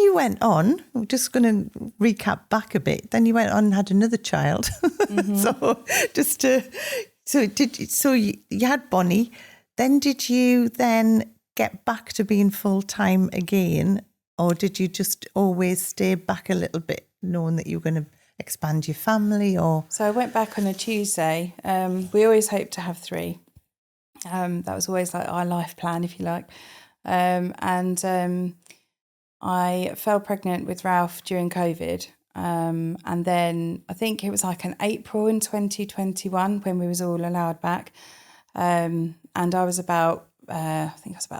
you went on, we're just going to recap back a bit. Then you went on and had another child. So you had Bonnie. Then did you then get back to being full-time again, or did you just always stay back a little bit, knowing that you were going to expand your family? Or So I went back on a Tuesday. We always hoped to have 3. That was always like our life plan, if you like. I fell pregnant with Ralph during COVID. And then I think it was like an April in 2021 when we was all allowed back. And I was about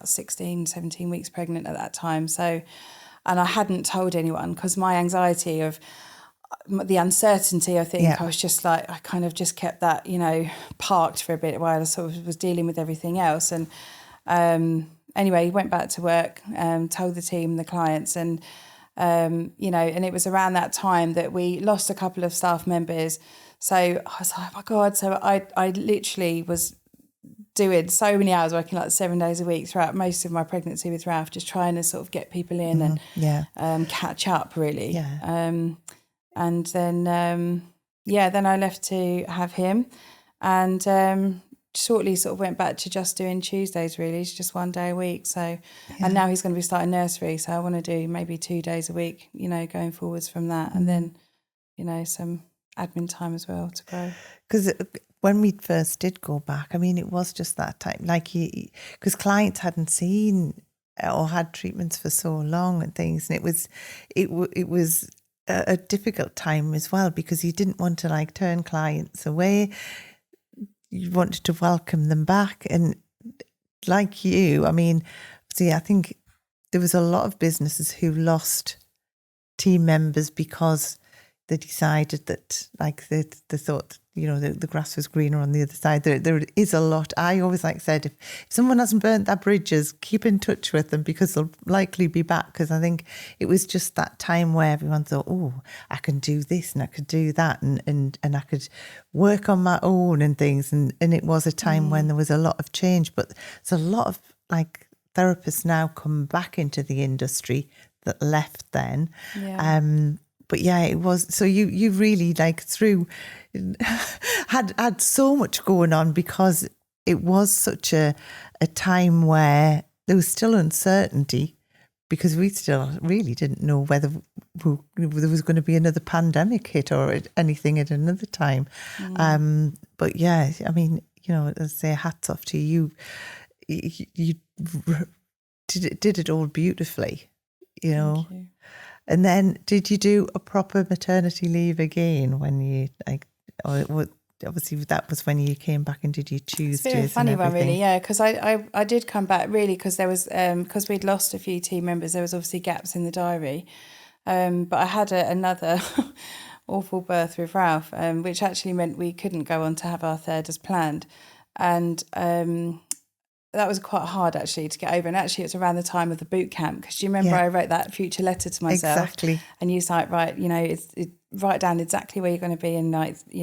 16, 17 weeks pregnant at that time. So, and I hadn't told anyone because my anxiety of the uncertainty, I think I was just like, I kind of just kept that, parked for a bit while I sort of was dealing with everything else. And anyway, went back to work, told the team, the clients, and and it was around that time that we lost a couple of staff members. So I was like, oh my God. So I literally was doing so many hours, working like 7 days a week throughout most of my pregnancy with Ralph, just trying to sort of get people in and catch up really. And then, then I left to have him, and shortly sort of went back to just doing Tuesdays really. It's just 1 day a week. So, and now he's going to be starting nursery. So I want to do maybe 2 days a week, going forwards from that. And then, some admin time as well to grow. Because when we first did go back, I mean, it was just that time, like because clients hadn't seen or had treatments for so long and things. And it was a difficult time as well, because you didn't want to like turn clients away. You wanted to welcome them back. And like you, I mean, see, I think there was a lot of businesses who lost team members because they decided that, like, they thought, the grass was greener on the other side. There is a lot. I always said, if someone hasn't burnt their bridges, keep in touch with them, because they'll likely be back. Because I think it was just that time where everyone thought, oh, I can do this and I could do that, and I could work on my own and things. And it was a time when there was a lot of change. But there's a lot of therapists now come back into the industry that left then. But yeah, it was. So you really had so much going on, because it was such a time where there was still uncertainty, because we still really didn't know whether there was going to be another pandemic hit or anything at another time. But yeah, I mean, as I say, hats off to you. You did it all beautifully, Thank you. And then did you do a proper maternity leave again when you obviously that was when you came back, and did you choose It's been a funny one really, because I did come back really because there was because we'd lost a few team members, there was obviously gaps in the diary, but I had another awful birth with Ralph, which actually meant we couldn't go on to have our third as planned, and that was quite hard actually to get over. And actually it's around the time of the boot camp, because do you remember I wrote that future letter to myself? Exactly. And you was like, right, write down exactly where you're going to be in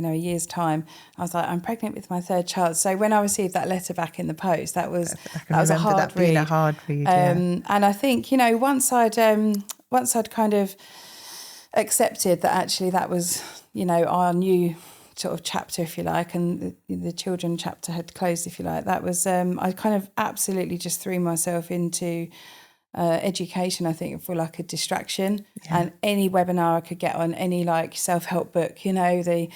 a year's time. I was like, I'm pregnant with my third child. So when I received that letter back in the post, that was a hard read. Being a hard read. And I think, once I'd kind of accepted that actually that was, our new sort of chapter, if you like, and the children chapter had closed, if you like, that was I kind of absolutely just threw myself into education, I think, for like a distraction, and any webinar I could get on, any self-help book, the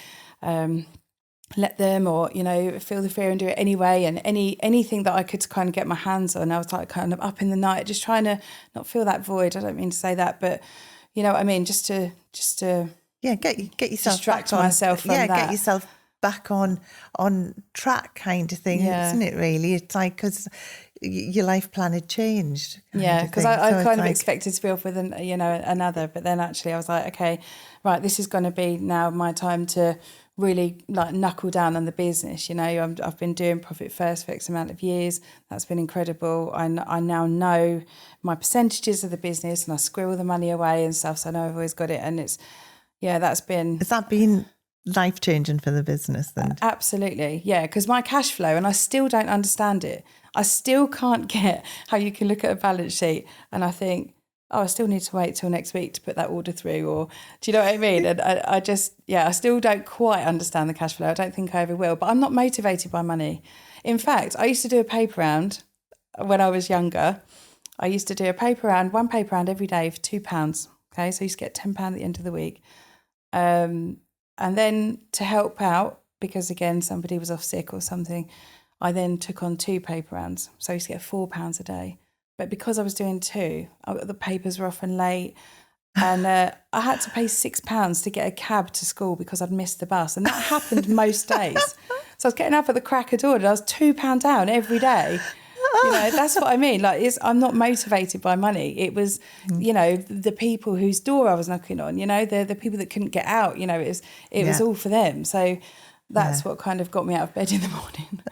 Let Them, or Feel the Fear and Do It Anyway, and anything that I could kind of get my hands on. I was kind of up in the night just trying to not feel that void. I don't mean to say that, but you know what I mean, just to get yourself distract back on, myself from that. Get yourself back on track, kind of thing, isn't it? Really, it's like because your life plan had changed. Because I kind of expected to be off with another, but then actually I was like, okay, right, this is going to be now my time to really knuckle down on the business. I've been doing profit first for X amount of years. That's been incredible. I now know my percentages of the business, and I squirrel the money away and stuff. So I know I've always got it, and it's. Yeah, has that been life-changing for the business then? Absolutely, yeah, because my cash flow, and I still don't understand it. I still can't get how you can look at a balance sheet and I think, oh, I still need to wait till next week to put that order through, or do you know what I mean? And I just, I still don't quite understand the cash flow. I don't think I ever will, but I'm not motivated by money. In fact, I used to do a paper round when I was younger. I used to do one paper round every day for £2. Okay, so I used to get £10 at the end of the week. And then to help out, because again, somebody was off sick or something, I then took on 2 paper rounds. So I used to get £4 a day. But because I was doing 2, the papers were often late. And I had to pay £6 to get a cab to school because I'd missed the bus. And that happened most days. So I was getting up at the crack of dawn and I was £2 down every day. You know, that's what I mean. Like, I'm not motivated by money. It was, you know, the people whose door I was knocking on, you know, the people that couldn't get out, you know, it was all for them. So that's what kind of got me out of bed in the morning.